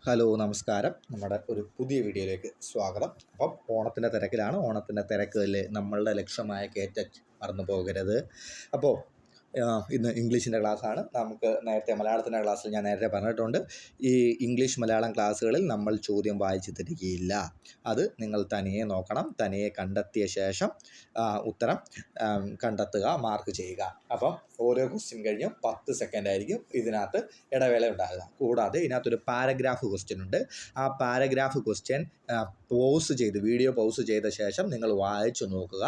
Hello നമസ്കാരം. നമ്മുടെ ഒരു പുതിയ വീഡിയോയിലേക്ക് സ്വാഗതം. അപ്പം ഓണത്തിൻ്റെ തിരക്കിലാണ്. ഓണത്തിൻ്റെ തിരക്കിൽ നമ്മളുടെ ലക്ഷ്യമായ കേറ്ററ്റ് മറന്നു പോകരുത്. അപ്പോൾ ഇന്ന് ഇംഗ്ലീഷിൻ്റെ ക്ലാസ്സാണ്. നമുക്ക് നേരത്തെ മലയാളത്തിൻ്റെ ക്ലാസ്സിൽ ഞാൻ നേരത്തെ പറഞ്ഞിട്ടുണ്ട്. ഈ ഇംഗ്ലീഷ് മലയാളം ക്ലാസ്സുകളിൽ നമ്മൾ ചോദ്യം വായിച്ച് തരികയില്ല. അത് നിങ്ങൾ തനിയെ നോക്കണം. തനിയെ കണ്ടെത്തിയ ശേഷം ഉത്തരം കണ്ടെത്തുക, മാർക്ക് ചെയ്യുക. അപ്പം ഓരോ ക്വസ്റ്റ്യൻ കഴിഞ്ഞും 10 സെക്കൻഡ് ആയിരിക്കും ഇതിനകത്ത് ഇടവേള ഉണ്ടാകുക. കൂടാതെ ഇതിനകത്തൊരു പാരഗ്രാഫ് ക്വസ്റ്റ്യൻ ഉണ്ട്. ആ പാരഗ്രാഫ് ക്വസ്റ്റ്യൻ വീഡിയോ പൗസ് ചെയ്ത ശേഷം നിങ്ങൾ വായിച്ചു നോക്കുക.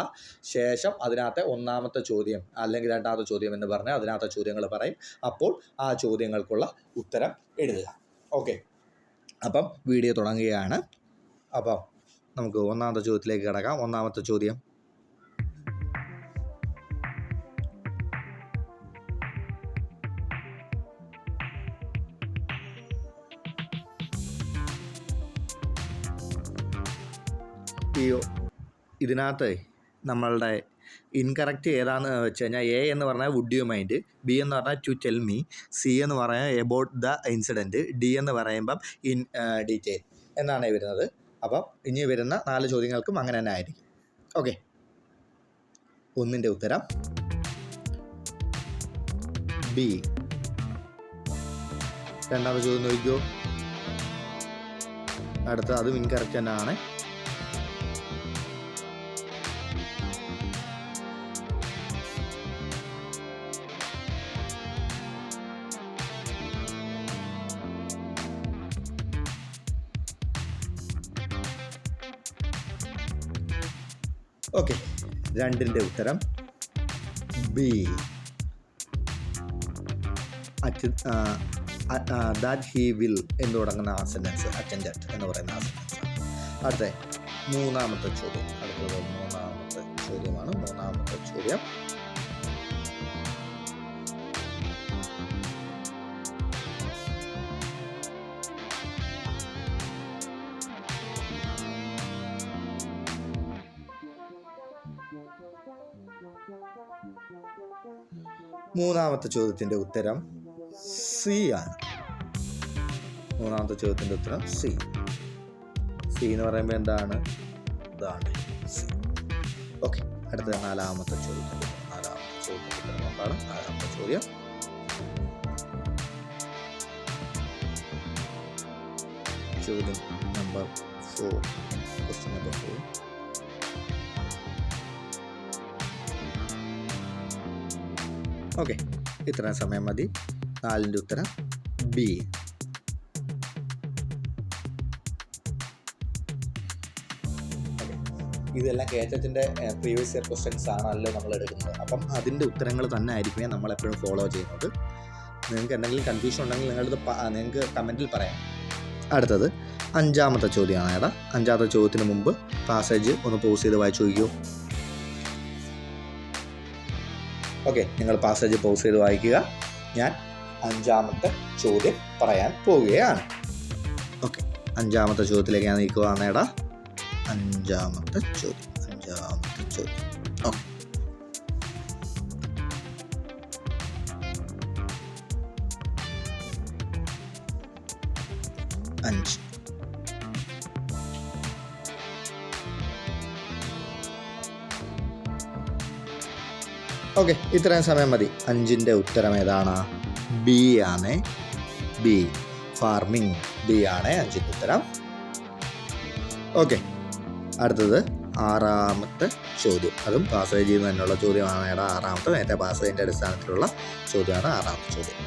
ശേഷം അതിനകത്തെ ഒന്നാമത്തെ ചോദ്യം അല്ലെങ്കിൽ രണ്ടാമത്തെ ചോദ്യം എന്ന് പറഞ്ഞാൽ അതിനകത്തെ ചോദ്യങ്ങൾ പറയും. അപ്പോൾ ആ ചോദ്യങ്ങൾക്കുള്ള ഉത്തരം എഴുതുക. ഓക്കെ, അപ്പം വീഡിയോ തുടങ്ങുകയാണ്. അപ്പം നമുക്ക് ഒന്നാമത്തെ ചോദ്യത്തിലേക്ക് കിടക്കാം. ഒന്നാമത്തെ ചോദ്യം: ഇതിനകത്ത് നമ്മളുടെ ഇൻകറക്റ്റ് ഏതാണെന്ന് വെച്ച് കഴിഞ്ഞാൽ എ എന്ന് പറഞ്ഞാൽ വുഡ് യു മൈൻഡ്, ബി എന്ന് പറഞ്ഞാൽ ടു ടെൽ മീ, സി എന്ന് പറഞ്ഞാൽ എബൌട്ട് ദ ഇൻസിഡൻറ്റ്, ഡി എന്ന് പറയുമ്പം ഇൻ ഡീറ്റെയിൽ എന്നാണ് വരുന്നത്. അപ്പം ഇനി വരുന്ന 4 ചോദ്യങ്ങൾക്കും അങ്ങനെ തന്നെ ആയിരിക്കും. ഓക്കെ, ഒന്നിൻ്റെ ഉത്തരം ബി. രണ്ടാമത്തെ ചോദ്യം നോക്കിക്കോ. അടുത്ത അതും ഇൻകറക്റ്റ് തന്നെയാണ്. ഓക്കെ, 2ൻ്റെ ഉത്തരം ബി. ദാറ്റ് ഹി വിൽ എന്ന് തുടങ്ങുന്ന ആ സെൻറ്റൻസ് അറ്റൻഡഡ് എന്ന് പറയുന്ന ആ സെൻറ്റൻസ്. അടുത്ത മൂന്നാമത്തെ ചോദ്യം. അടുത്തത് മൂന്നാമത്തെ ചോദ്യമാണ്. മൂന്നാമത്തെ ചോദ്യം: മൂന്നാമത്തെ ചോദ്യത്തിൻ്റെ ഉത്തരം സി ആണ്. മൂന്നാമത്തെ ചോദ്യത്തിൻ്റെ ഉത്തരം സി. സി എന്ന് പറയുമ്പോൾ എന്താണ്? ഇതാണ് സി. ഓക്കെ, അടുത്ത നാലാമത്തെ ചോദ്യത്തിൻ്റെ ഉത്തരം നോക്കാം. നാലാമത്തെ ചോദ്യം: ചോദ്യം നമ്പർ 4, ക്വസ്റ്റ്യൻ നമ്പർ 4. ഓക്കെ, ഇത്രയും സമയം മതി. 4ൻ്റെ ഉത്തരം ബി. ഇതെല്ലാം കേറ്ററ്റിൻ്റെ പ്രീവിയസ് ഇയർ ക്വസ്റ്റ്യൻസ് ആണല്ലോ നമ്മൾ എടുക്കുന്നത്. അപ്പം അതിൻ്റെ ഉത്തരങ്ങൾ തന്നെ ആയിരിക്കുമേ നമ്മളെപ്പോഴും ഫോളോ ചെയ്യുന്നത്. നിങ്ങൾക്ക് എന്തെങ്കിലും കൺഫ്യൂഷൻ ഉണ്ടെങ്കിൽ നിങ്ങൾക്ക് കമൻറ്റിൽ പറയാം. അടുത്തത് 5ാമത്തെ ചോദ്യമാണ്. ഏതാ? 5ാമത്തെ ചോദ്യത്തിന് മുമ്പ് പാസേജ് ഒന്ന് പോസ് ചെയ്ത് വായിച്ചു നോക്കിയോ. ഓക്കെ, നിങ്ങൾ പാസേജ് പോസ് ചെയ്ത് വായിക്കുക. ഞാൻ 5ാമത്തെ ചോദ്യം പറയാൻ പോവുകയാണ്. ഓക്കെ, 5ാമത്തെ ചോദ്യത്തിലേക്ക് ഞാൻ നീക്കുകയാണ്. ഏടാ 5ാമത്തെ ചോദ്യം. ഓക്കെ, ഓക്കെ, ഇത്രയും സമയം മതി. 5ൻ്റെ ഉത്തരം ഏതാണ്? ബി ആണ്. B, farming. ബി ആണ് 5ൻ്റെ ഉത്തരം. ഓക്കെ, അടുത്തത് 6ാമത്തെ ചോദ്യം. അതും പാസേജിൽ നിന്ന് തന്നെയുള്ള ചോദ്യമാണ്. 6ാമത്തെ നേരത്തെ പാസേജിൻ്റെ അടിസ്ഥാനത്തിലുള്ള ചോദ്യമാണ് 6ാമത്തെ ചോദ്യം.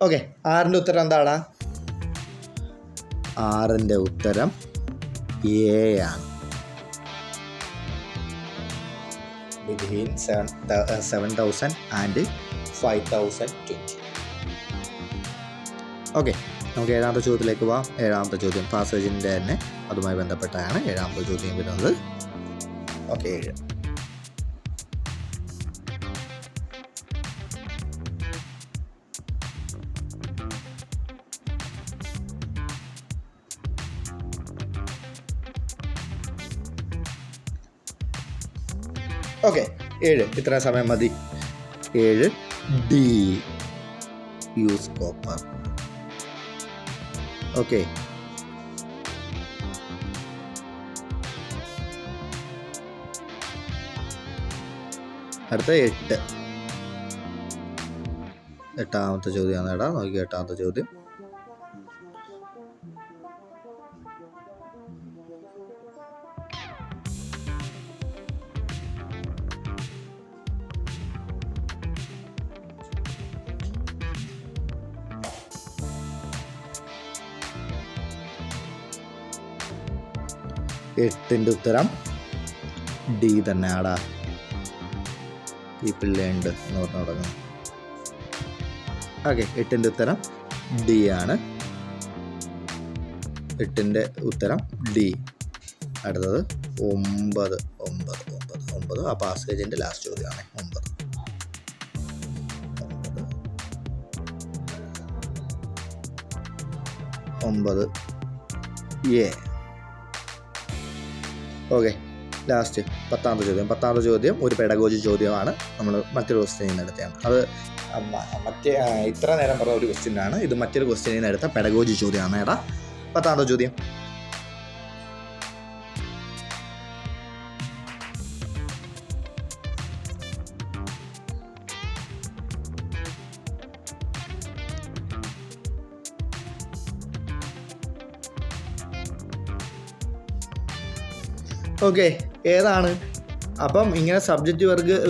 ഓക്കെ, 6ൻ്റെ ഉത്തരം എന്താണ്? 6ൻ്റെ ഉത്തരം എ ആണ്. Between 7,000 and 5,020. ഓക്കെ, നമുക്ക് 7ാമത്തെ ചോദ്യത്തിലേക്ക് പോവാം. 7ാമത്തെ ചോദ്യം പാസേജിൻ്റെ തന്നെ അതുമായി ബന്ധപ്പെട്ടാണ് 7ാമത്തെ ചോദ്യം വരുന്നത്. ഓക്കെ, 7. ഓക്കെ 7 ഇത്രയും സമയം മതി. 7 ഡി യൂസ് കോപ്പർ. ഓക്കെ അടുത്ത 8. എട്ടാമത്തെ ചോദ്യമാണ് എടാ, നോക്കി 8ാമത്തെ ചോദ്യം. എട്ടിൻ്റെ ഉത്തരം ഡി തന്നെ ആടാ. പീപ്പിൾ ലേൺഡ് എന്ന് പറഞ്ഞു തുടങ്ങും. ഓക്കെ 8ൻ്റെ ഉത്തരം ഡി ആണ്. 8ൻ്റെ ഉത്തരം ഡി. അടുത്തത് 9. ആ പാസേജിൻ്റെ ലാസ്റ്റ് ചോദ്യമാണ് 9. എ. ഓക്കെ ലാസ്റ്റ് 10ാമത്തെ ചോദ്യം ഒരു പെഡഗോജി ചോദ്യമാണ്. നമ്മൾ മറ്റൊരു ക്വസ്റ്റ്യനിൽ നിന്ന് എടുത്തതാണ്. അത് ഇത്ര നേരം പറഞ്ഞ ഒരു ക്വസ്റ്റ്യനാണ്. ഇത് മറ്റൊരു ക്വസ്റ്റ്യനിൽ നിന്ന് എടുത്ത പെഡഗോജി ചോദ്യമാണ്. ഏടാ 10ാമത്തെ ചോദ്യം. ഓക്കെ ഏതാണ്? അപ്പം ഇങ്ങനെ സബ്ജക്റ്റ്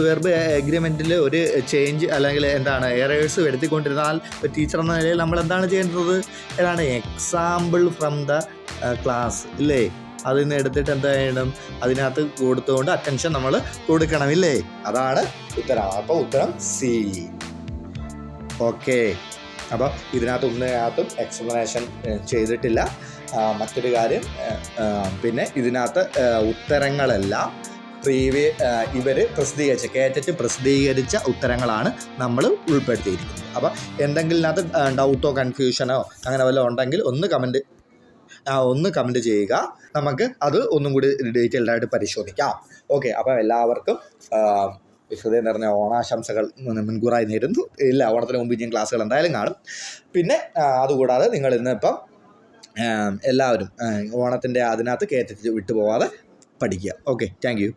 വെർബ് എഗ്രിമെൻറ്റിൽ ഒരു ചേഞ്ച് അല്ലെങ്കിൽ എന്താണ് എറേഴ്സ് വരുത്തിക്കൊണ്ടിരുന്നാൽ ഒരു ടീച്ചർ എന്ന നിലയിൽ നമ്മൾ എന്താണ് ചെയ്യേണ്ടത്? ഏതാണ്? എക്സാമ്പിൾ ഫ്രം ദ ക്ലാസ് ഇല്ലേ, അതിൽ നിന്ന് എടുത്തിട്ട് എന്താ ചെയ്യണം? അതിനകത്ത് കൊടുത്തുകൊണ്ട് അറ്റൻഷൻ നമ്മൾ കൊടുക്കണം ഇല്ലേ? അതാണ് ഉത്തരം. അപ്പോൾ ഉത്തരം സി. ഓക്കെ അപ്പോൾ ഇതിനകത്തും എക്സ്പ്ലനേഷൻ ചെയ്തിട്ടില്ല. മറ്റൊരു കാര്യം, പിന്നെ ഇതിനകത്ത് ഉത്തരങ്ങളെല്ലാം ഇവർ കേറ്ററ്റ് പ്രസിദ്ധീകരിച്ച ഉത്തരങ്ങളാണ് നമ്മൾ ഉൾപ്പെടുത്തിയിരിക്കുന്നത്. അപ്പോൾ എന്തെങ്കിലും ഇതിനകത്ത് ഡൗട്ടോ കൺഫ്യൂഷനോ അങ്ങനെ വല്ലതും ഉണ്ടെങ്കിൽ ഒന്ന് കമൻറ്റ് ചെയ്യുക. നമുക്ക് അത് ഒന്നും കൂടി ഡീറ്റെയിൽഡായിട്ട് പരിശോധിക്കാം. ഓക്കെ അപ്പോൾ എല്ലാവർക്കും ഹൃദയം നിറഞ്ഞ ഓണാശംസകൾ മുൻകൂറായി നേരുന്നു. ഇല്ല, ഓണത്തിന് മുമ്പ് ഞാൻ ക്ലാസ്സുകൾ എന്തായാലും കാണും. പിന്നെ അതുകൂടാതെ നിങ്ങൾ ഇന്നിപ്പം എല്ലാവരും ഓണത്തിൻ്റെ അതിനകത്ത് കേറ്ററ്റ് വിട്ടുപോകാതെ പഠിക്കുക. Okay thank you.